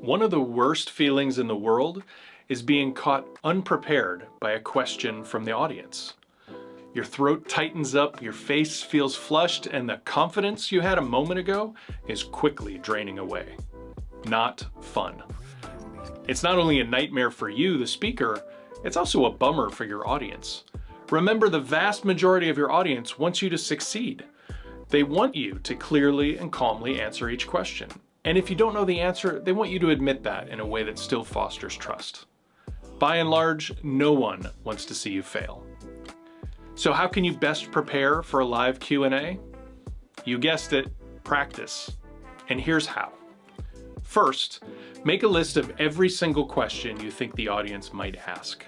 One of the worst feelings in the world is being caught unprepared by a question from the audience. Your throat tightens up, your face feels flushed, and the confidence you had a moment ago is quickly draining away. Not fun. It's not only a nightmare for you, the speaker, it's also a bummer for your audience. Remember, the vast majority of your audience wants you to succeed. They want you to clearly and calmly answer each question. And if you don't know the answer, they want you to admit that in a way that still fosters trust. By and large, no one wants to see you fail. So how can you best prepare for a live Q&A? You guessed it, practice. And here's how. First, make a list of every single question you think the audience might ask.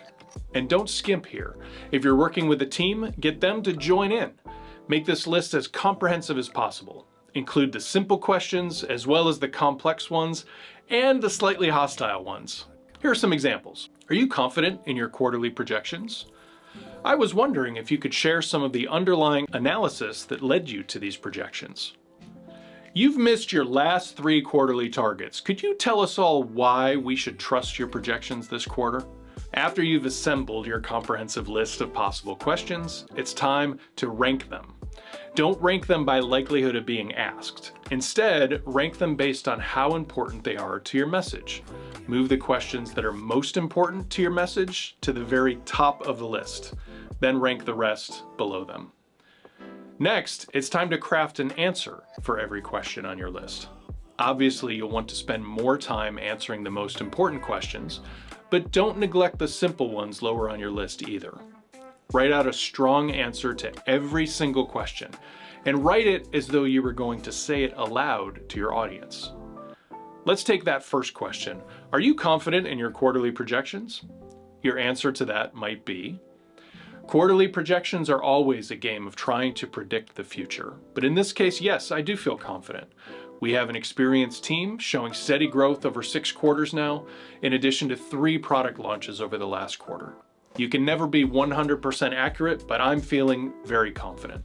And don't skimp here. If you're working with a team, get them to join in. Make this list as comprehensive as possible. Include the simple questions as well as the complex ones and the slightly hostile ones. Here are some examples. Are you confident in your quarterly projections? I was wondering if you could share some of the underlying analysis that led you to these projections. You've missed your last 3 quarterly targets. Could you tell us all why we should trust your projections this quarter? After you've assembled your comprehensive list of possible questions, it's time to rank them. Don't rank them by likelihood of being asked. Instead, rank them based on how important they are to your message. Move the questions that are most important to your message to the very top of the list. Then rank the rest below them. Next, it's time to craft an answer for every question on your list. Obviously, you'll want to spend more time answering the most important questions, but don't neglect the simple ones lower on your list either. Write out a strong answer to every single question, and write it as though you were going to say it aloud to your audience. Let's take that first question. Are you confident in your quarterly projections? Your answer to that might be, quarterly projections are always a game of trying to predict the future. But in this case, yes, I do feel confident. We have an experienced team showing steady growth over 6 quarters now, in addition to 3 product launches over the last quarter. You can never be 100% accurate, but I'm feeling very confident.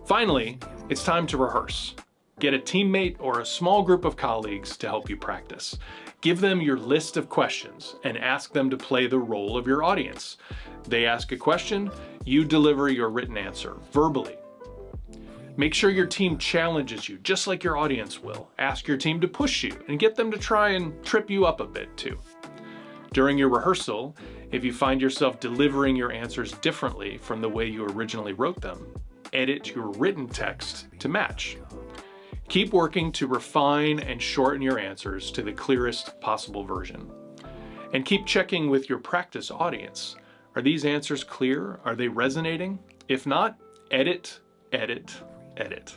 Finally, it's time to rehearse. Get a teammate or a small group of colleagues to help you practice. Give them your list of questions and ask them to play the role of your audience. They ask a question, you deliver your written answer, verbally. Make sure your team challenges you, just like your audience will. Ask your team to push you and get them to try and trip you up a bit too. During your rehearsal, if you find yourself delivering your answers differently from the way you originally wrote them, edit your written text to match. Keep working to refine and shorten your answers to the clearest possible version. And keep checking with your practice audience. Are these answers clear? Are they resonating? If not, edit, edit, edit.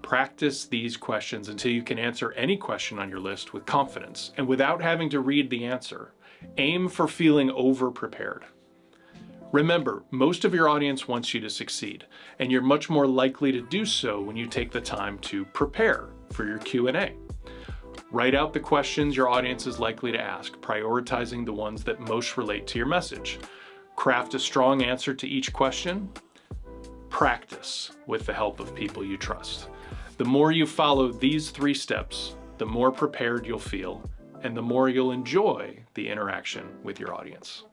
Practice these questions until you can answer any question on your list with confidence and without having to read the answer. Aim for feeling over-prepared. Remember, most of your audience wants you to succeed, and you're much more likely to do so when you take the time to prepare for your Q&A. Write out the questions your audience is likely to ask, prioritizing the ones that most relate to your message. Craft a strong answer to each question. Practice with the help of people you trust. The more you follow these 3 steps, the more prepared you'll feel, and the more you'll enjoy the interaction with your audience.